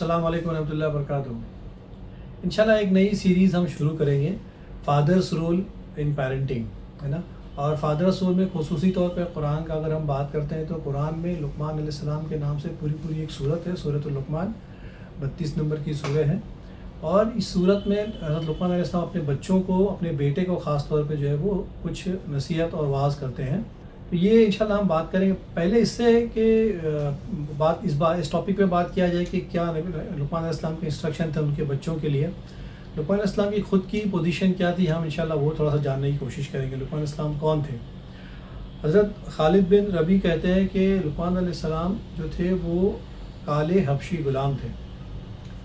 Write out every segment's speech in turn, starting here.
अस्सलाम वालेकुम रहमतुल्लाहि व बरकातहू। इंशाल्लाह एक नई सीरीज़ हम शुरू करेंगे, फादर्स रोल इन पेरेंटिंग, है ना। और फादर्स रोल में खुसूसी तौर पे कुरान का अगर हम बात करते हैं तो कुरान में लुक़मान अलैहिस्सलाम के नाम से पूरी एक सूरत है, सूरतुल लुक़मान 32 नंबर की सूरह है। और इस सूरत में हज़रत लुक़मान अलैहिस्सलाम अपने बच्चों को, अपने बेटे को ख़ास तौर पे जो है वो कुछ नसीहत और वाज़ करते हैं। तो ये इंशाल्लाह हम बात करेंगे। पहले इससे कि इस टॉपिक पे बात किया जाए कि क्या लुक़मान अलैहिस्सलाम के इंस्ट्रक्शन थे उनके बच्चों के लिए, लुक़मान अलैहिस्सलाम की ख़ुद की पोजीशन क्या थी, हम इंशाल्लाह वो थोड़ा सा जानने की कोशिश करेंगे। लुक़मान अलैहिस्सलाम कौन थे? हज़रत खालिद बिन रबी कहते हैं कि लुक़मान अलैहिस्सलाम जो थे वो काले हबशी ग़ुलाम थे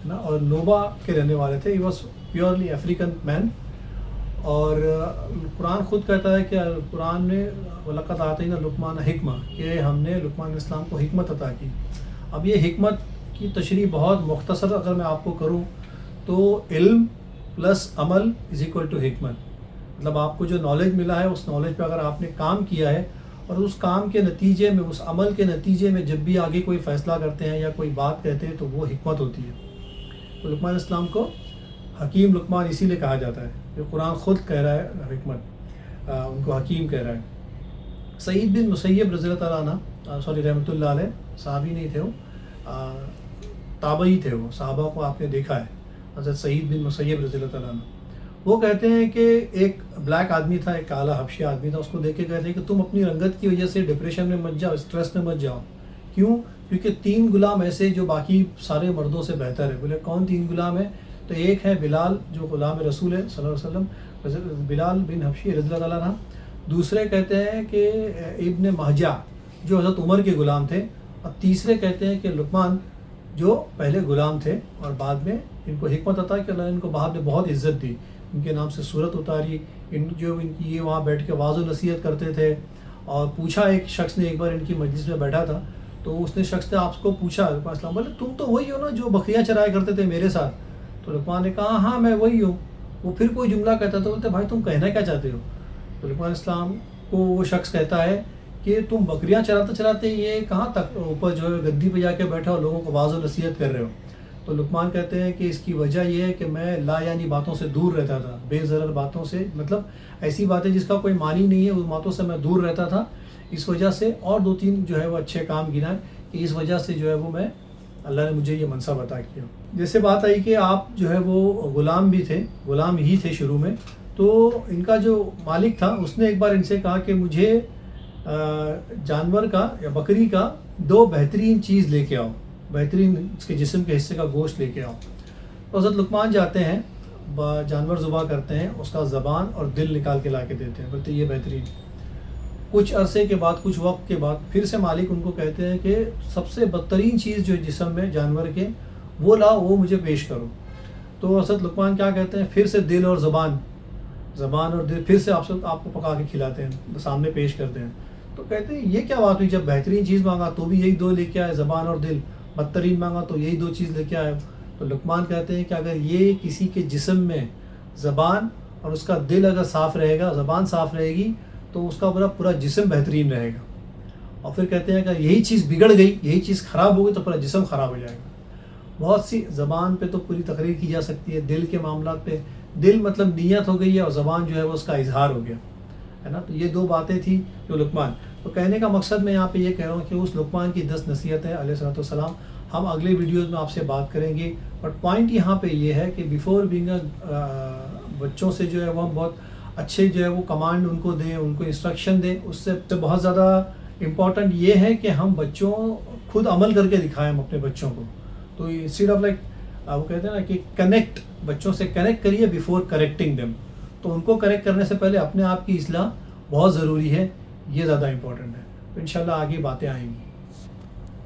ना, और नोबा के रहने वाले थे। He was purely African man. और कुरान ख़ुद कहता है कि कुरान में वलक़द आतैना लुक़मान हिकमा, कि हमने लुक़मान अलैहिस्सलाम को हिकमत अता की। अब ये हिकमत की तशरीह बहुत मुख्तसर अगर मैं आपको करूँ तो इल्म प्लस अमल इज़ इक्वल टू हिकमत। मतलब आपको जो नॉलेज मिला है उस नॉलेज पे अगर आपने काम किया है और उस काम के नतीजे में, उस अमल के नतीजे में जब भी आगे कोई फ़ैसला करते हैं या कोई बात कहते हैं तो वो हिकमत होती है। तो लुक़मान अलैहिस्सलाम को हकीम लुक़मान इसीलिए कहा जाता है, जो कुरान ख़ुद कह रहा है हिकमत, उनको हकीम कह रहा है। सईद बिन मुसय्यब रज़ियल्लाहु अन्हु रहमतुल्लाह अलैह सहाबी नहीं थे, वो ताबई थे। वो सहाबा को आपने देखा है, हज़रत सईद बिन मुसय्यब रज़ियल्लाहु अन्हु। वो कहते हैं कि एक ब्लैक आदमी था, एक काला हबशी आदमी था। उसको देख के कहते हैं कि तुम अपनी रंगत की वजह से डिप्रेशन में मत जाओ, स्ट्रेस में मत जाओ। क्यों? क्योंकि 3 गुलाम ऐसे जो बाकी सारे मर्दों से बेहतर है। बोले कौन 3 गुलाम है? तो एक है बिलाल जो ग़ुलाम रसूल है सल्लल्लाहु अलैहि वसल्लम, बिलाल बिन हबशी रज़ियल्लाहु अन्हु। दूसरे कहते हैं कि इब्न महजा जो हज़रत उमर के ग़ुलाम थे। और तीसरे कहते हैं कि लुक़मान जो पहले ग़ुलाम थे और बाद में इनको हिकमत अता कि अल्लाह ने इनको बाद में बहुत इज़्ज़त दी, इनके नाम से सूरत उतारी। इनकी ये वहाँ बैठ के वाज़ व नसीहत करते थे। और पूछा, एक शख्स ने एक बार इनकी मजलिस में बैठा था तो उसने शख्स ने आपको पूछा, बोले तुम तो वही हो ना जो बकरियाँ चराया करते थे मेरे साथ? तो लुक़मान ने कहा हाँ मैं वही हूँ। वो फिर कोई जुमला कहता तो बोलते भाई तुम कहना क्या चाहते हो? तो लुक़मान अलैहिस्सलाम को वो शख्स कहता है कि तुम बकरियाँ चराते चराते ये कहाँ तक ऊपर जो है गद्दी पे जाके बैठे और लोगों को वाज़ व नसीहत कर रहे हो? तो लुक़मान कहते हैं कि इसकी वजह यह है कि मैं लायानी बातों से दूर रहता था, बेज़रर बातों से, मतलब ऐसी बातें जिसका कोई मानी नहीं है उस बातों से मैं दूर रहता था। इस वजह से, और 2-3 जो है वो अच्छे काम गिनाए कि इस वजह से जो है वो मैं, अल्लाह ने मुझे ये मनसब अता किया। जैसे बात आई कि आप जो है वो ग़ुलाम भी थे, ग़ुलाम ही थे शुरू में। तो इनका जो मालिक था उसने एक बार इनसे कहा कि मुझे जानवर का या बकरी का 2 बेहतरीन चीज़ लेके आओ, बेहतरीन इसके जिस्म के हिस्से का गोश्त लेके आओ। तो हज़रत लुक़मान जाते हैं, जानवर ज़ुबा करते हैं, उसका ज़बान और दिल निकाल के ला के देते हैं, बोलते ये बेहतरीन। कुछ अरसे के बाद, कुछ वक्त के बाद फिर से मालिक उनको कहते हैं कि सबसे बदतरीन चीज़ जो जिस्म में जानवर के वो लाओ, वो मुझे पेश करो। तो हज़रत लुक़मान क्या कहते हैं? फिर से दिल और ज़बान और दिल फिर से आपको पका के खिलाते हैं, सामने पेश करते हैं। तो कहते हैं ये क्या बात हुई, जब बेहतरीन चीज़ मांगा तो भी यही 2 लेके आए, ज़बान और दिल, बदतरीन मांगा तो यही 2 चीज़ लेके आए। तो लुक़मान कहते हैं कि अगर ये किसी के जिस्म में ज़बान और उसका दिल अगर साफ़ रहेगा, ज़बान साफ़ रहेगी तो उसका पूरा जिस्म बेहतरीन रहेगा। और फिर कहते हैं अगर यही चीज़ बिगड़ गई, यही चीज़ ख़राब हो गई तो पूरा जिस्म ख़राब हो जाएगा। बहुत सी ज़बान पे तो पूरी तकरीर की जा सकती है, दिल के मामलात पे, दिल मतलब नीयत हो गई है और ज़बान जो है वो उसका इजहार हो गया, है ना। तो ये 2 बातें थी जो लुक़मान। तो कहने का मकसद मैं यहाँ पे ये कह रहा हूँ कि उस लुक़मान की 10 नसीहतें अलैहिस्सलातु वस्सलाम हम अगले वीडियोज़ में आपसे बात करेंगे। बट पॉइंट यहाँ पे ये है कि बिफ़ोर बीइंग बच्चों से जो है वो हम बहुत अच्छे जो है वो कमांड उनको दें, उनको इंस्ट्रक्शन दें। उससे बहुत ज़्यादा इम्पॉर्टेंट ये है कि हम बच्चों खुद अमल करके दिखाएं हम अपने बच्चों को। तो इंस्टेड ऑफ लाइक वो कहते हैं ना कि कनेक्ट, बच्चों से कनेक्ट करिए बिफोर करेक्टिंग देम। तो उनको करेक्ट करने से पहले अपने आप की इस्लाह बहुत ज़रूरी है, ये ज़्यादा इम्पॉर्टेंट है। तो इंशाल्लाह आगे बातें आएंगी।